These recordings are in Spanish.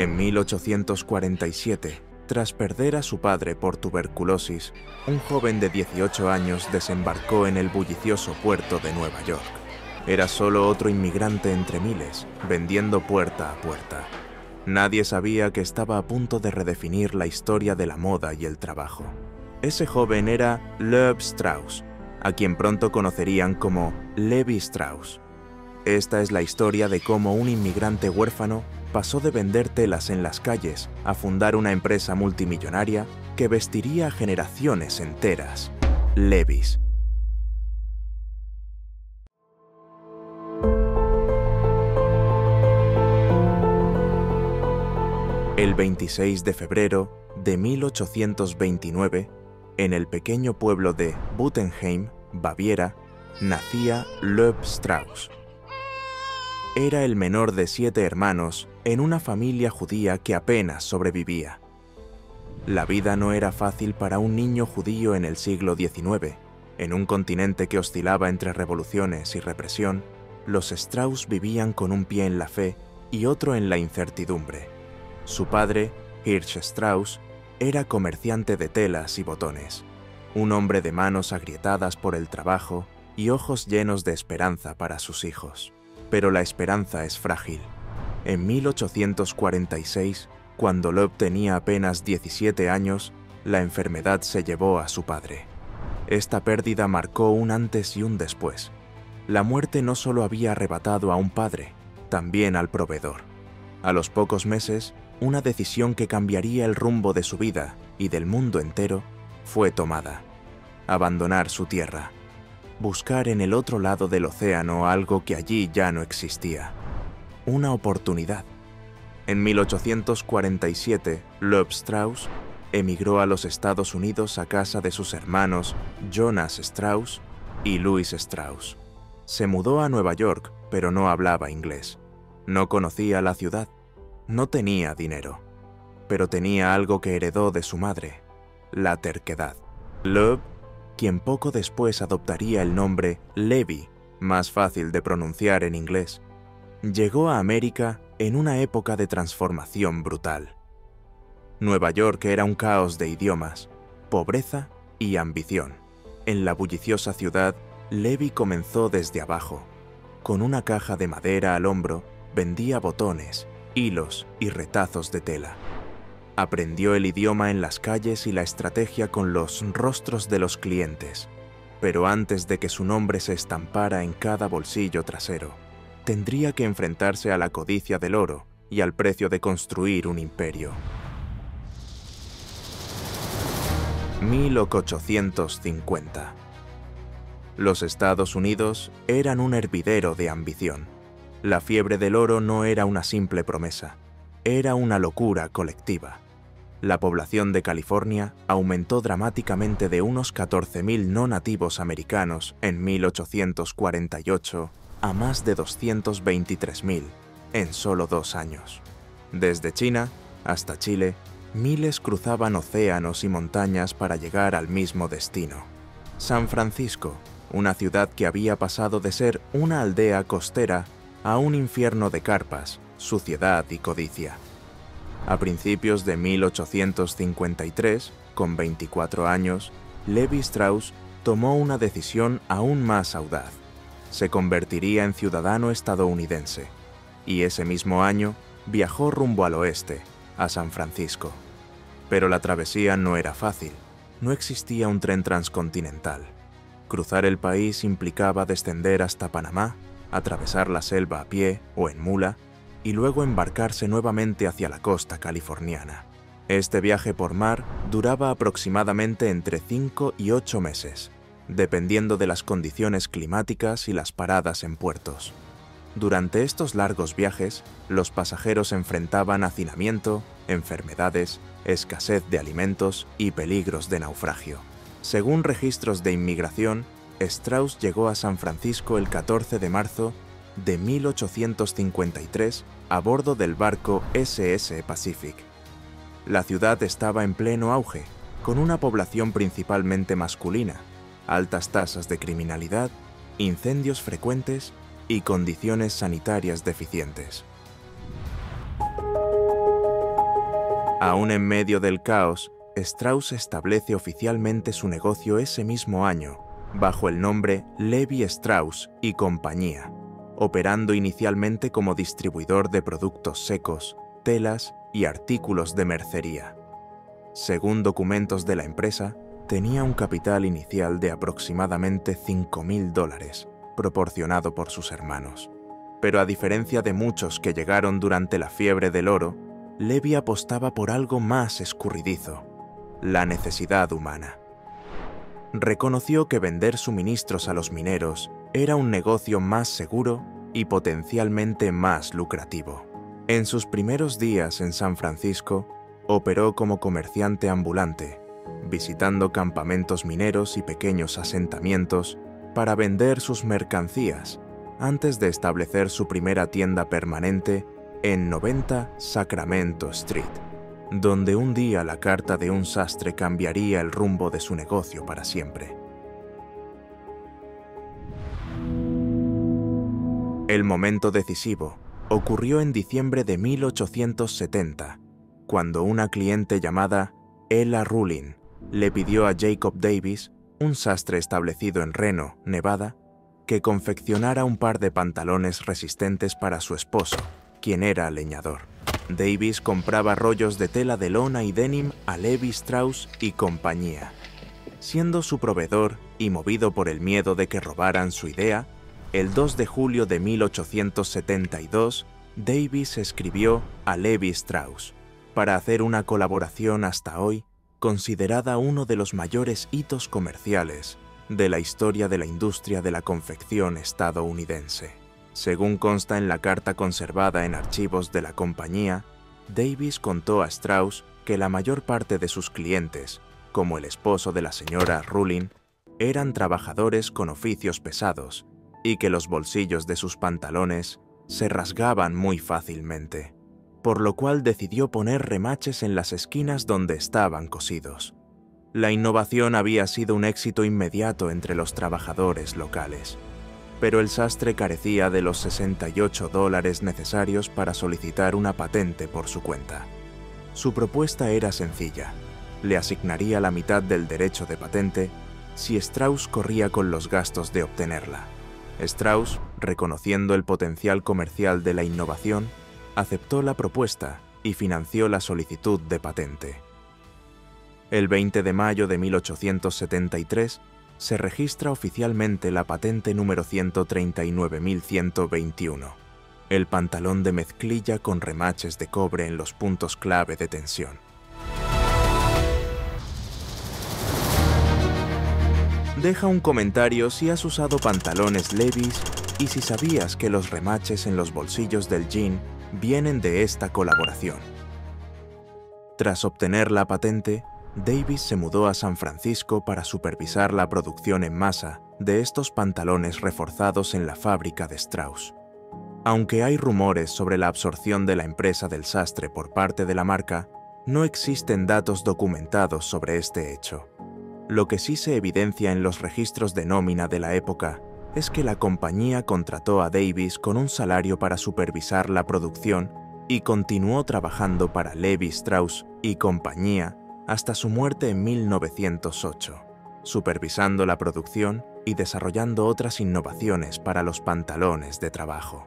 En 1847, tras perder a su padre por tuberculosis, un joven de 18 años desembarcó en el bullicioso puerto de Nueva York. Era solo otro inmigrante entre miles, vendiendo puerta a puerta. Nadie sabía que estaba a punto de redefinir la historia de la moda y el trabajo. Ese joven era Loeb Strauss, a quien pronto conocerían como Levi Strauss. Esta es la historia de cómo un inmigrante huérfano pasó de vender telas en las calles a fundar una empresa multimillonaria que vestiría a generaciones enteras, Levi's. El 26 de febrero de 1829, en el pequeño pueblo de Buttenheim, Baviera, nacía Loeb Strauss. Era el menor de 7 hermanos en una familia judía que apenas sobrevivía. La vida no era fácil para un niño judío en el siglo XIX. En un continente que oscilaba entre revoluciones y represión, los Strauss vivían con un pie en la fe y otro en la incertidumbre. Su padre, Hirsch Strauss, era comerciante de telas y botones, un hombre de manos agrietadas por el trabajo y ojos llenos de esperanza para sus hijos. Pero la esperanza es frágil. En 1846, cuando Loeb tenía apenas 17 años, la enfermedad se llevó a su padre. Esta pérdida marcó un antes y un después. La muerte no solo había arrebatado a un padre, también al proveedor. A los pocos meses, una decisión que cambiaría el rumbo de su vida y del mundo entero fue tomada: abandonar su tierra. Buscar en el otro lado del océano algo que allí ya no existía. Una oportunidad. En 1847, Loeb Strauss emigró a los Estados Unidos a casa de sus hermanos Jonas Strauss y Louis Strauss. Se mudó a Nueva York, pero no hablaba inglés. No conocía la ciudad. No tenía dinero. Pero tenía algo que heredó de su madre: la terquedad. Loeb, quien poco después adoptaría el nombre Levi, más fácil de pronunciar en inglés, llegó a América en una época de transformación brutal. Nueva York era un caos de idiomas, pobreza y ambición. En la bulliciosa ciudad, Levi comenzó desde abajo. Con una caja de madera al hombro, vendía botones, hilos y retazos de tela. Aprendió el idioma en las calles y la estrategia con los rostros de los clientes. Pero antes de que su nombre se estampara en cada bolsillo trasero, tendría que enfrentarse a la codicia del oro y al precio de construir un imperio. 1850. Los Estados Unidos eran un hervidero de ambición. La fiebre del oro no era una simple promesa, era una locura colectiva. La población de California aumentó dramáticamente de unos 14.000 no nativos americanos en 1848 a más de 223.000 en solo 2 años. Desde China hasta Chile, miles cruzaban océanos y montañas para llegar al mismo destino: San Francisco, una ciudad que había pasado de ser una aldea costera a un infierno de carpas, suciedad y codicia. A principios de 1853, con 24 años, Levi Strauss tomó una decisión aún más audaz. Se convertiría en ciudadano estadounidense, y ese mismo año viajó rumbo al oeste, a San Francisco. Pero la travesía no era fácil. No existía un tren transcontinental. Cruzar el país implicaba descender hasta Panamá, atravesar la selva a pie o en mula, y luego embarcarse nuevamente hacia la costa californiana. Este viaje por mar duraba aproximadamente entre 5 y 8 meses, dependiendo de las condiciones climáticas y las paradas en puertos. Durante estos largos viajes, los pasajeros enfrentaban hacinamiento, enfermedades, escasez de alimentos y peligros de naufragio. Según registros de inmigración, Strauss llegó a San Francisco el 14 de marzo de 1853 a bordo del barco SS Pacific. La ciudad estaba en pleno auge, con una población principalmente masculina, altas tasas de criminalidad, incendios frecuentes y condiciones sanitarias deficientes. Aún en medio del caos, Strauss establece oficialmente su negocio ese mismo año, bajo el nombre Levi Strauss y Compañía, operando inicialmente como distribuidor de productos secos, telas y artículos de mercería. Según documentos de la empresa, tenía un capital inicial de aproximadamente $5.000, proporcionado por sus hermanos. Pero a diferencia de muchos que llegaron durante la fiebre del oro, Levi apostaba por algo más escurridizo: la necesidad humana. Reconoció que vender suministros a los mineros era un negocio más seguro y potencialmente más lucrativo. En sus primeros días en San Francisco, operó como comerciante ambulante, visitando campamentos mineros y pequeños asentamientos para vender sus mercancías, antes de establecer su primera tienda permanente en 90 Sacramento Street, donde un día la carta de un sastre cambiaría el rumbo de su negocio para siempre. El momento decisivo ocurrió en diciembre de 1870, cuando una cliente llamada Ella Rulin le pidió a Jacob Davis, un sastre establecido en Reno, Nevada, que confeccionara un par de pantalones resistentes para su esposo, quien era leñador. Davis compraba rollos de tela de lona y denim a Levi Strauss y Compañía. Siendo su proveedor y movido por el miedo de que robaran su idea, el 2 de julio de 1872, Davis escribió a Levi Strauss para hacer una colaboración hasta hoy considerada uno de los mayores hitos comerciales de la historia de la industria de la confección estadounidense. Según consta en la carta conservada en archivos de la compañía, Davis contó a Strauss que la mayor parte de sus clientes, como el esposo de la señora Rulin, eran trabajadores con oficios pesados y que los bolsillos de sus pantalones se rasgaban muy fácilmente, por lo cual decidió poner remaches en las esquinas donde estaban cosidos. La innovación había sido un éxito inmediato entre los trabajadores locales, pero el sastre carecía de los $68 necesarios para solicitar una patente por su cuenta. Su propuesta era sencilla: le asignaría la mitad del derecho de patente si Strauss corría con los gastos de obtenerla. Strauss, reconociendo el potencial comercial de la innovación, aceptó la propuesta y financió la solicitud de patente. El 20 de mayo de 1873 se registra oficialmente la patente número 139.121, el pantalón de mezclilla con remaches de cobre en los puntos clave de tensión. Deja un comentario si has usado pantalones Levi's y si sabías que los remaches en los bolsillos del jean vienen de esta colaboración. Tras obtener la patente, Davis se mudó a San Francisco para supervisar la producción en masa de estos pantalones reforzados en la fábrica de Strauss. Aunque hay rumores sobre la absorción de la empresa del sastre por parte de la marca, no existen datos documentados sobre este hecho. Lo que sí se evidencia en los registros de nómina de la época es que la compañía contrató a Davis con un salario para supervisar la producción y continuó trabajando para Levi Strauss y Compañía hasta su muerte en 1908, supervisando la producción y desarrollando otras innovaciones para los pantalones de trabajo.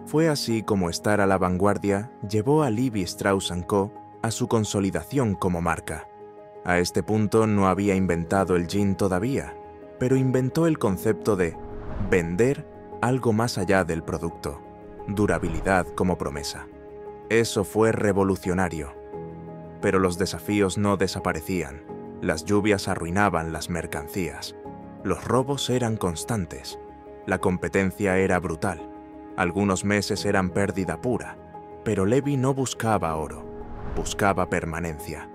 Fue así como estar a la vanguardia llevó a Levi Strauss & Co. a su consolidación como marca. A este punto no había inventado el jean todavía, pero inventó el concepto de vender algo más allá del producto, durabilidad como promesa. Eso fue revolucionario. Pero los desafíos no desaparecían. Las lluvias arruinaban las mercancías. Los robos eran constantes. La competencia era brutal. Algunos meses eran pérdida pura. Pero Levi no buscaba oro, buscaba permanencia.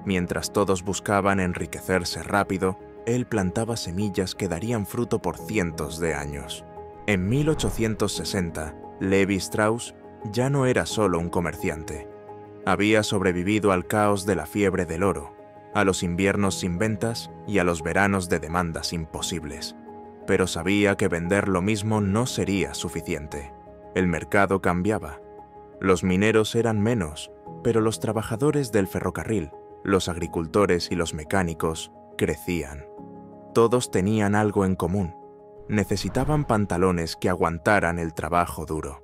Mientras todos buscaban enriquecerse rápido, él plantaba semillas que darían fruto por cientos de años. En 1860, Levi Strauss ya no era solo un comerciante. Había sobrevivido al caos de la fiebre del oro, a los inviernos sin ventas y a los veranos de demandas imposibles. Pero sabía que vender lo mismo no sería suficiente. El mercado cambiaba. Los mineros eran menos Pero los trabajadores del ferrocarril, los agricultores y los mecánicos crecían. Todos tenían algo en común. Necesitaban pantalones que aguantaran el trabajo duro.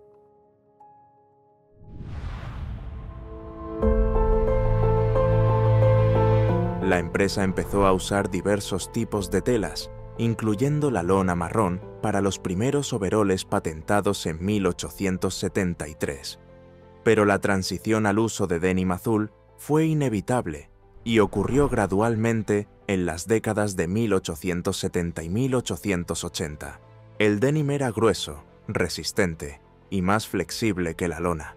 La empresa empezó a usar diversos tipos de telas, incluyendo la lona marrón para los primeros overoles patentados en 1873. Pero la transición al uso de denim azul fue inevitable y ocurrió gradualmente en las décadas de 1870 y 1880. El denim era grueso, resistente y más flexible que la lona.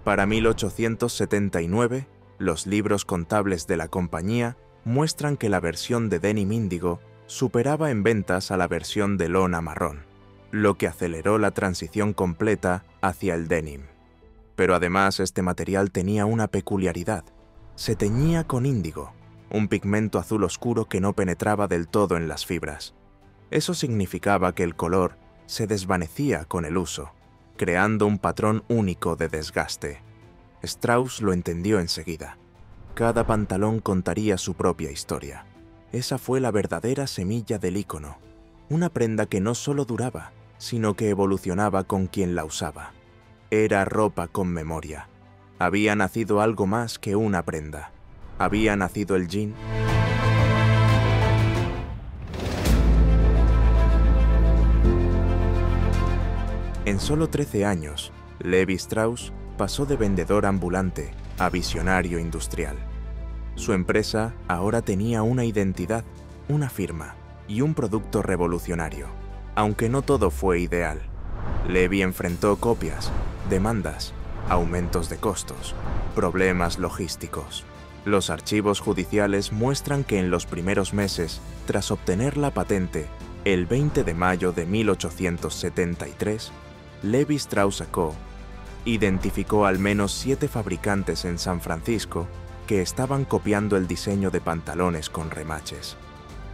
Para 1879, los libros contables de la compañía muestran que la versión de denim índigo superaba en ventas a la versión de lona marrón, lo que aceleró la transición completa hacia el denim. Pero además este material tenía una peculiaridad. Se teñía con índigo, un pigmento azul oscuro que no penetraba del todo en las fibras. Eso significaba que el color se desvanecía con el uso, creando un patrón único de desgaste. Strauss lo entendió enseguida. Cada pantalón contaría su propia historia. Esa fue la verdadera semilla del ícono, una prenda que no solo duraba, sino que evolucionaba con quien la usaba. Era ropa con memoria. Había nacido algo más que una prenda. Había nacido el jean. En solo 13 años, Levi Strauss pasó de vendedor ambulante a visionario industrial. Su empresa ahora tenía una identidad, una firma y un producto revolucionario. Aunque no todo fue ideal. Levi enfrentó copias, demandas, aumentos de costos, problemas logísticos. Los archivos judiciales muestran que en los primeros meses, tras obtener la patente, el 20 de mayo de 1873, Levi Strauss & Co. identificó al menos 7 fabricantes en San Francisco que estaban copiando el diseño de pantalones con remaches.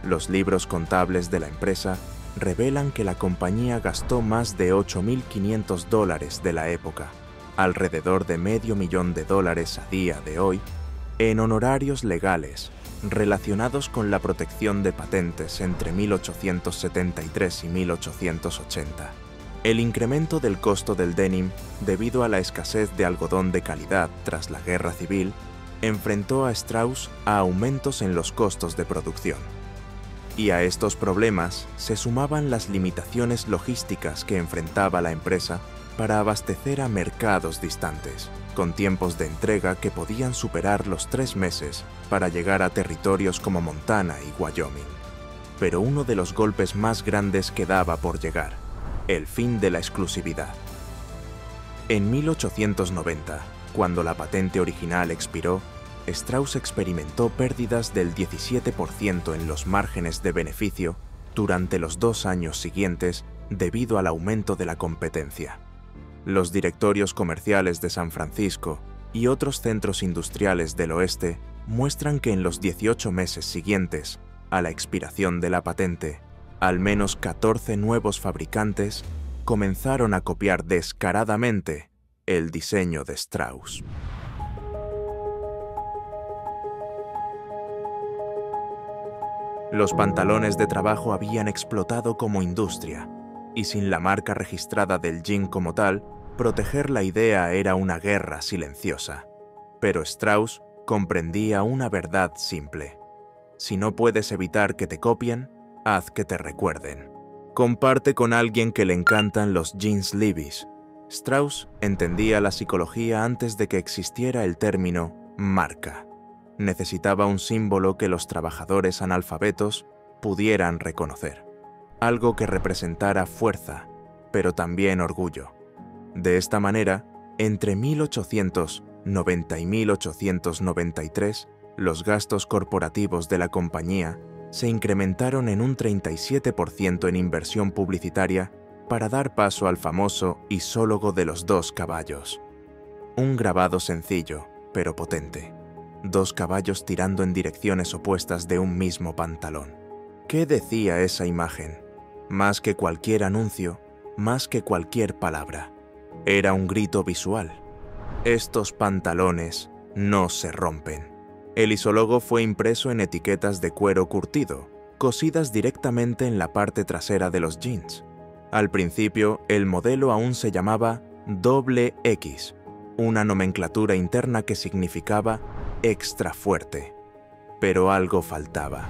Los libros contables de la empresa revelan que la compañía gastó más de $8.500 de la época, alrededor de $500,000 a día de hoy, en honorarios legales relacionados con la protección de patentes entre 1873 y 1880. El incremento del costo del denim, debido a la escasez de algodón de calidad tras la Guerra Civil, enfrentó a Strauss a aumentos en los costos de producción. Y a estos problemas se sumaban las limitaciones logísticas que enfrentaba la empresa para abastecer a mercados distantes, con tiempos de entrega que podían superar los 3 meses para llegar a territorios como Montana y Wyoming. Pero uno de los golpes más grandes quedaba por llegar: el fin de la exclusividad. En 1890, cuando la patente original expiró, Strauss experimentó pérdidas del 17% en los márgenes de beneficio durante los 2 años siguientes debido al aumento de la competencia. Los directorios comerciales de San Francisco y otros centros industriales del oeste muestran que en los 18 meses siguientes a la expiración de la patente, al menos 14 nuevos fabricantes comenzaron a copiar descaradamente el diseño de Strauss. Los pantalones de trabajo habían explotado como industria, y sin la marca registrada del jean como tal, proteger la idea era una guerra silenciosa. Pero Strauss comprendía una verdad simple: si no puedes evitar que te copien, haz que te recuerden. Comparte con alguien que le encantan los jeans Levi's. Strauss entendía la psicología antes de que existiera el término marca. Necesitaba un símbolo que los trabajadores analfabetos pudieran reconocer. Algo que representara fuerza, pero también orgullo. De esta manera, entre 1890 y 1893, los gastos corporativos de la compañía se incrementaron en un 37% en inversión publicitaria para dar paso al famoso isólogo de los 2 caballos. Un grabado sencillo, pero potente. 2 caballos tirando en direcciones opuestas de un mismo pantalón. ¿Qué decía esa imagen? Más que cualquier anuncio, más que cualquier palabra. Era un grito visual. Estos pantalones no se rompen. El isólogo fue impreso en etiquetas de cuero curtido, cosidas directamente en la parte trasera de los jeans. Al principio, el modelo aún se llamaba XX, una nomenclatura interna que significaba extra fuerte. Pero algo faltaba.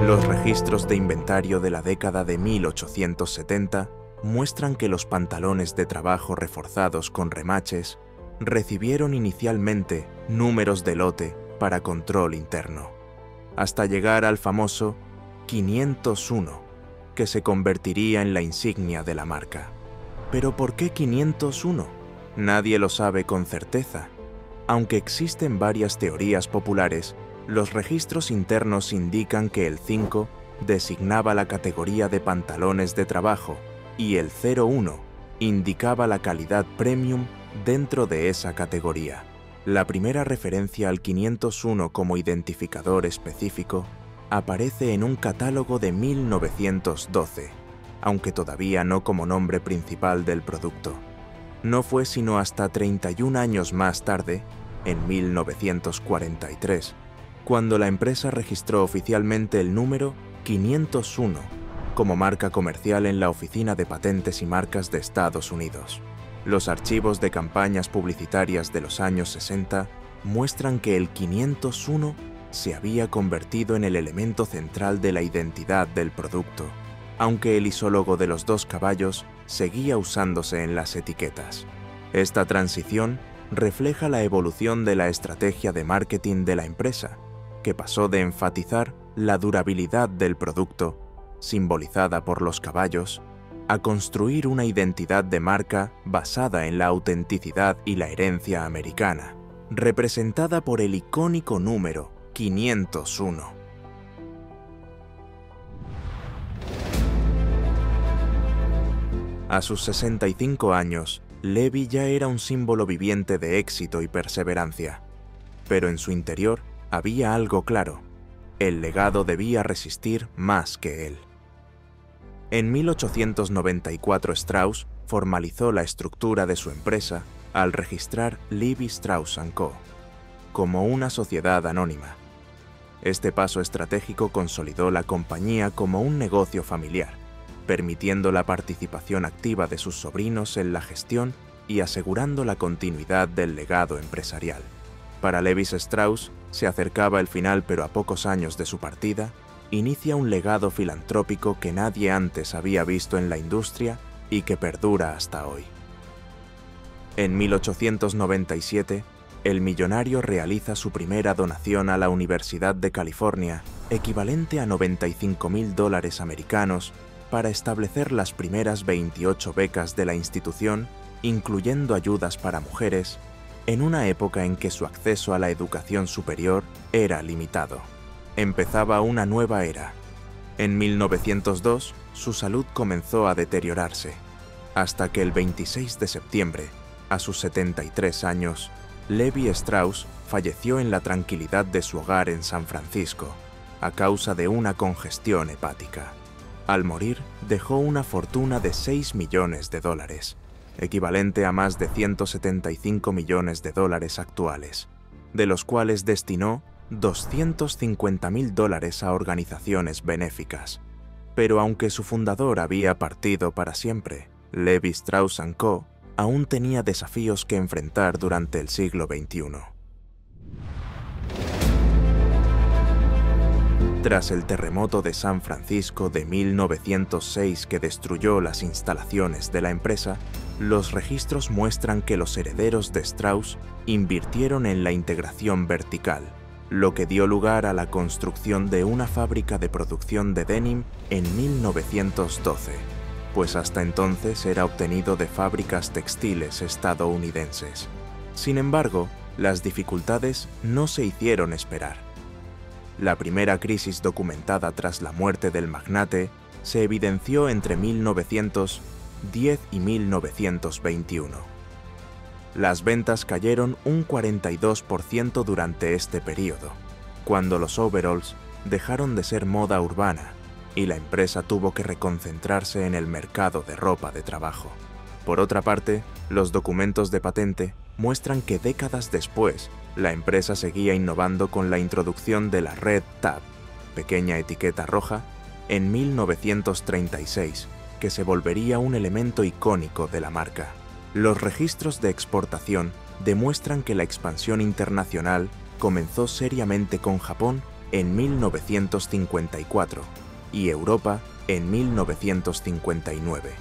Los registros de inventario de la década de 1870 muestran que los pantalones de trabajo reforzados con remaches recibieron inicialmente números de lote para control interno, hasta llegar al famoso 501, que se convertiría en la insignia de la marca. ¿Pero por qué 501? Nadie lo sabe con certeza. Aunque existen varias teorías populares, los registros internos indican que el 5 designaba la categoría de pantalones de trabajo y el 01 indicaba la calidad premium dentro de esa categoría. La primera referencia al 501 como identificador específico aparece en un catálogo de 1912, aunque todavía no como nombre principal del producto. No fue sino hasta 31 años más tarde, en 1943, cuando la empresa registró oficialmente el número 501 como marca comercial en la Oficina de Patentes y Marcas de Estados Unidos. Los archivos de campañas publicitarias de los años 60 muestran que el 501 se había convertido en el elemento central de la identidad del producto, aunque el isólogo de los 2 caballos seguía usándose en las etiquetas. Esta transición refleja la evolución de la estrategia de marketing de la empresa, que pasó de enfatizar la durabilidad del producto, simbolizada por los caballos, a construir una identidad de marca basada en la autenticidad y la herencia americana, representada por el icónico número 501. A sus 65 años, Levi ya era un símbolo viviente de éxito y perseverancia, pero en su interior había algo claro: el legado debía resistir más que él. En 1894 Strauss formalizó la estructura de su empresa al registrar Levi Strauss & Co. como una sociedad anónima. Este paso estratégico consolidó la compañía como un negocio familiar, permitiendo la participación activa de sus sobrinos en la gestión y asegurando la continuidad del legado empresarial. Para Levi Strauss se acercaba el final, pero a pocos años de su partida, inicia un legado filantrópico que nadie antes había visto en la industria y que perdura hasta hoy. En 1897, el millonario realiza su primera donación a la Universidad de California, equivalente a $95.000 americanos, para establecer las primeras 28 becas de la institución, incluyendo ayudas para mujeres, en una época en que su acceso a la educación superior era limitado. Empezaba una nueva era. En 1902, su salud comenzó a deteriorarse, hasta que el 26 de septiembre, a sus 73 años, Levi Strauss falleció en la tranquilidad de su hogar en San Francisco, a causa de una congestión hepática. Al morir, dejó una fortuna de $6 millones, equivalente a más de $175 millones actuales, de los cuales destinó $250.000 a organizaciones benéficas. Pero aunque su fundador había partido para siempre, Levi Strauss & Co. aún tenía desafíos que enfrentar durante el siglo XXI. Tras el terremoto de San Francisco de 1906 que destruyó las instalaciones de la empresa, los registros muestran que los herederos de Strauss invirtieron en la integración vertical, lo que dio lugar a la construcción de una fábrica de producción de denim en 1912, pues hasta entonces era obtenido de fábricas textiles estadounidenses. Sin embargo, las dificultades no se hicieron esperar. La primera crisis documentada tras la muerte del magnate se evidenció entre 1910 y 1921. Las ventas cayeron un 42% durante este periodo, cuando los overalls dejaron de ser moda urbana y la empresa tuvo que reconcentrarse en el mercado de ropa de trabajo. Por otra parte, los documentos de patente muestran que décadas después, la empresa seguía innovando con la introducción de la Red Tab, pequeña etiqueta roja, en 1936, que se volvería un elemento icónico de la marca. Los registros de exportación demuestran que la expansión internacional comenzó seriamente con Japón en 1954 y Europa en 1959,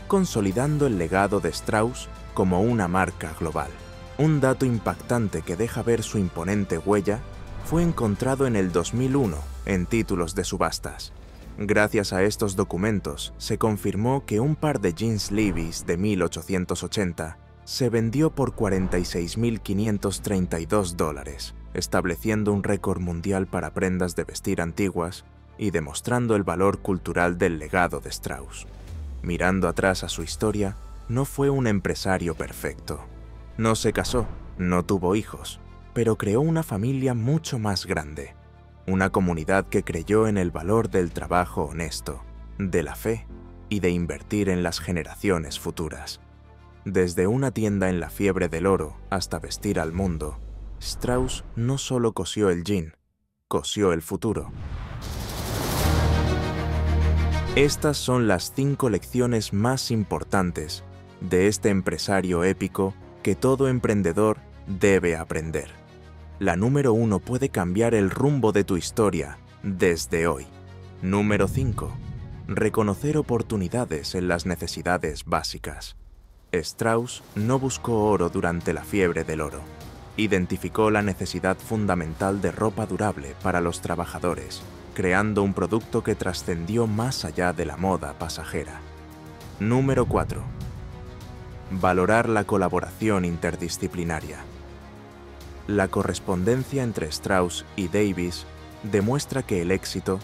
consolidando el legado de Strauss como una marca global. Un dato impactante que deja ver su imponente huella fue encontrado en el 2001 en títulos de subastas. Gracias a estos documentos, se confirmó que un par de jeans Levi's de 1880 se vendió por $46.532, estableciendo un récord mundial para prendas de vestir antiguas y demostrando el valor cultural del legado de Strauss. Mirando atrás a su historia, no fue un empresario perfecto. No se casó, no tuvo hijos, pero creó una familia mucho más grande. Una comunidad que creyó en el valor del trabajo honesto, de la fe y de invertir en las generaciones futuras. Desde una tienda en la fiebre del oro hasta vestir al mundo, Strauss no solo cosió el jean, cosió el futuro. Estas son las 5 lecciones más importantes de este empresario épico que todo emprendedor debe aprender. La número 1 puede cambiar el rumbo de tu historia desde hoy. Número 5. Reconocer oportunidades en las necesidades básicas. Strauss no buscó oro durante la fiebre del oro. Identificó la necesidad fundamental de ropa durable para los trabajadores, creando un producto que trascendió más allá de la moda pasajera. Número 4. Valorar la colaboración interdisciplinaria. La correspondencia entre Strauss y Davis demuestra que el éxito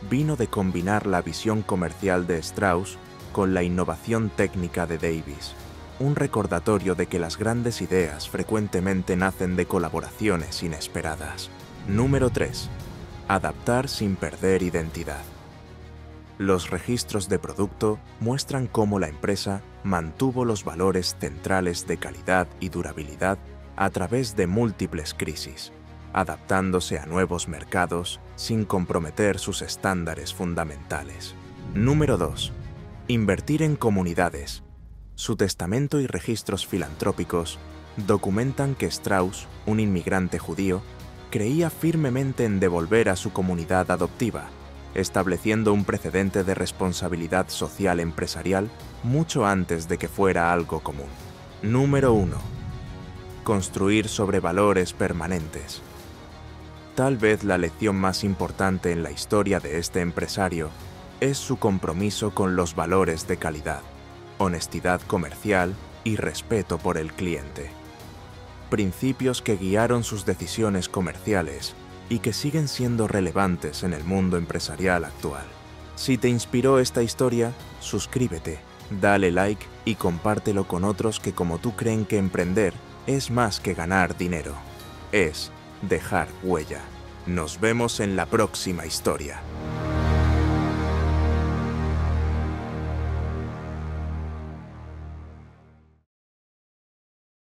vino de combinar la visión comercial de Strauss con la innovación técnica de Davis, un recordatorio de que las grandes ideas frecuentemente nacen de colaboraciones inesperadas. Número 3. Adaptar sin perder identidad. Los registros de producto muestran cómo la empresa mantuvo los valores centrales de calidad y durabilidad a través de múltiples crisis, adaptándose a nuevos mercados sin comprometer sus estándares fundamentales. Número 2. Invertir en comunidades. Su testamento y registros filantrópicos documentan que Strauss, un inmigrante judío, creía firmemente en devolver a su comunidad adoptiva, estableciendo un precedente de responsabilidad social empresarial mucho antes de que fuera algo común. Número 1. Construir sobre valores permanentes. Tal vez la lección más importante en la historia de este empresario es su compromiso con los valores de calidad, honestidad comercial y respeto por el cliente. Principios que guiaron sus decisiones comerciales y que siguen siendo relevantes en el mundo empresarial actual. Si te inspiró esta historia, suscríbete, dale like y compártelo con otros que como tú creen que emprender es más que ganar dinero, es dejar huella. Nos vemos en la próxima historia.